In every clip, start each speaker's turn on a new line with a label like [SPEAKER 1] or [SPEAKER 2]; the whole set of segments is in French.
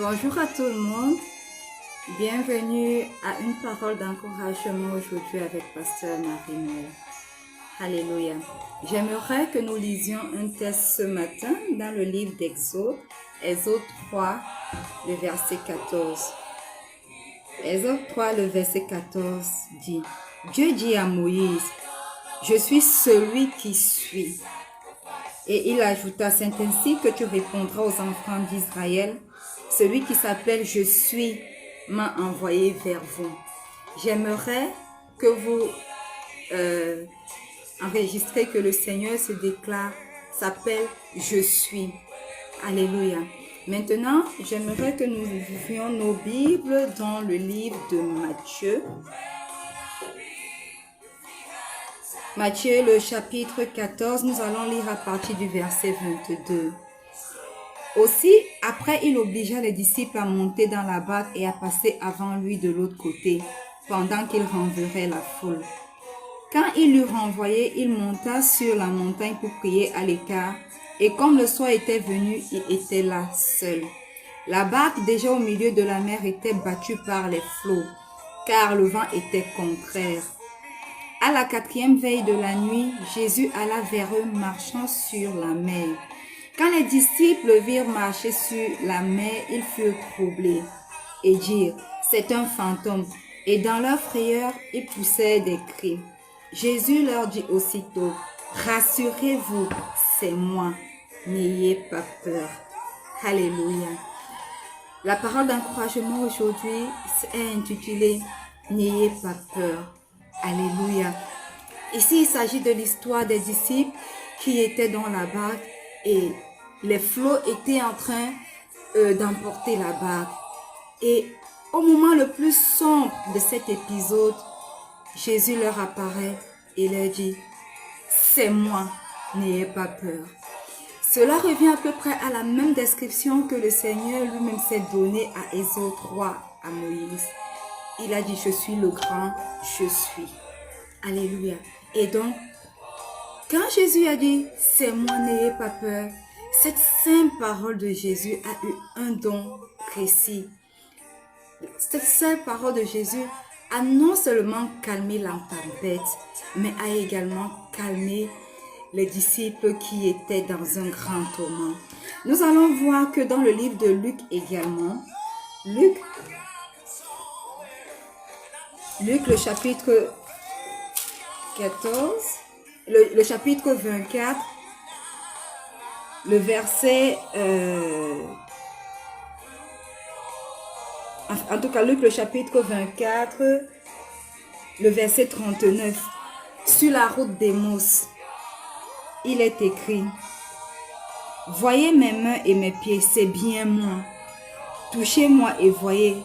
[SPEAKER 1] Bonjour à tout le monde. Bienvenue à une parole d'encouragement aujourd'hui avec Pasteur Marie-Noël. Alléluia. J'aimerais que nous lisions un texte ce matin dans le livre d'Exode, Exode 3, le verset 14. Exode 3, le verset 14 dit, Dieu dit à Moïse, je suis celui qui suis. Et il ajouta, c'est ainsi que tu répondras aux enfants d'Israël, celui qui s'appelle je suis m'a envoyé vers vous. J'aimerais que vous enregistrez que le Seigneur se déclare, s'appelle je suis. Alléluia. Maintenant, j'aimerais que nous ouvrions nos Bibles dans le livre de Matthieu. Matthieu, le chapitre 14, nous allons lire à partir du verset 22. Aussi, après, il obligea les disciples à monter dans la barque et à passer avant lui de l'autre côté, pendant qu'il renverrait la foule. Quand il l'eut renvoyé, il monta sur la montagne pour prier à l'écart, et comme le soir était venu, il était là seul. La barque, déjà au milieu de la mer, était battue par les flots, car le vent était contraire. À la 4e veille de la nuit, Jésus alla vers eux marchant sur la mer. Quand les disciples virent marcher sur la mer, ils furent troublés et dirent, c'est un fantôme. Et dans leur frayeur, ils poussèrent des cris. Jésus leur dit aussitôt, rassurez-vous, c'est moi, n'ayez pas peur. Alléluia. La parole d'encouragement aujourd'hui est intitulée, n'ayez pas peur. Alléluia. Ici, il s'agit de l'histoire des disciples qui étaient dans la barque et les flots étaient en train d'emporter la barque. Et au moment le plus sombre de cet épisode, Jésus leur apparaît et leur dit, c'est moi, n'ayez pas peur. Cela revient à peu près à la même description que le Seigneur lui-même s'est donnée à Exode 3 à Moïse. Il a dit, je suis le grand, je suis. Alléluia. Et donc, quand Jésus a dit, c'est moi, n'ayez pas peur, cette simple parole de Jésus a eu un don précis. Cette simple parole de Jésus a non seulement calmé la tempête, mais a également calmé les disciples qui étaient dans un grand tourment. Nous allons voir que dans le livre de Luc également, Luc le chapitre 14, le chapitre 24, le verset, en tout cas Luc le chapitre 24, le verset 39, sur la route d'Emmaüs, il est écrit, voyez mes mains et mes pieds, c'est bien moi, touchez-moi et voyez,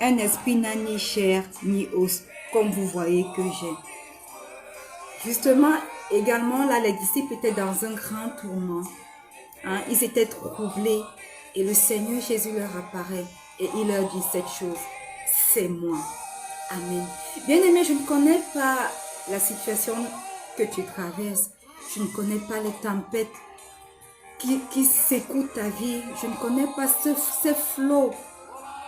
[SPEAKER 1] un esprit n'a ni chair ni os, comme vous voyez que j'ai. Justement, également, là, les disciples étaient dans un grand tourment. Ils étaient troublés. Et le Seigneur Jésus leur apparaît. Et il leur dit cette chose. C'est moi. Amen. Bien-aimé, je ne connais pas la situation que tu traverses. Je ne connais pas les tempêtes qui secouent ta vie. Je ne connais pas ces flots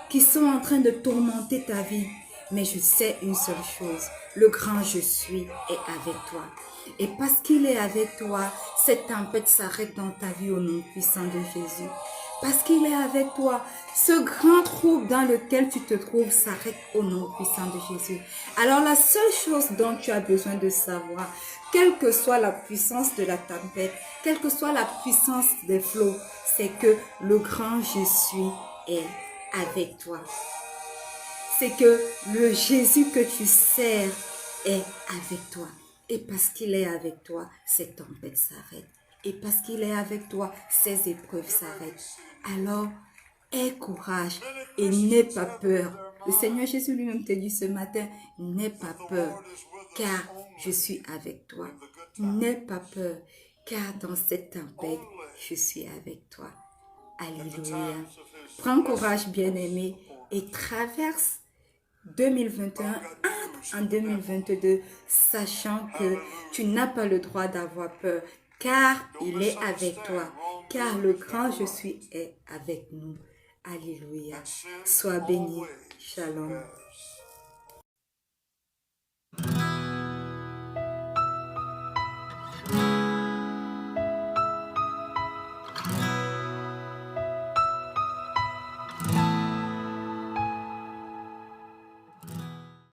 [SPEAKER 1] qui sont en train de tourmenter ta vie. Mais je sais une seule chose, le grand je suis est avec toi. Et parce qu'il est avec toi, cette tempête s'arrête dans ta vie au nom puissant de Jésus. Parce qu'il est avec toi, ce grand trouble dans lequel tu te trouves s'arrête au nom puissant de Jésus. Alors la seule chose dont tu as besoin de savoir, quelle que soit la puissance de la tempête, quelle que soit la puissance des flots, c'est que le grand je suis est avec toi. C'est que le Jésus que tu sers est avec toi. Et parce qu'il est avec toi, cette tempête s'arrête. Et parce qu'il est avec toi, ces épreuves s'arrêtent. Alors, aie courage et n'aie pas peur. Le Seigneur Jésus lui-même te dit ce matin, n'aie pas peur, car je suis avec toi. N'aie pas peur, car dans cette tempête, je suis avec toi. Alléluia. Prends courage, bien-aimé, et traverse 2021, entre en 2022, sachant que tu n'as pas le droit d'avoir peur, car il est avec toi, car le grand je suis est avec nous. Alléluia. Sois béni. Shalom.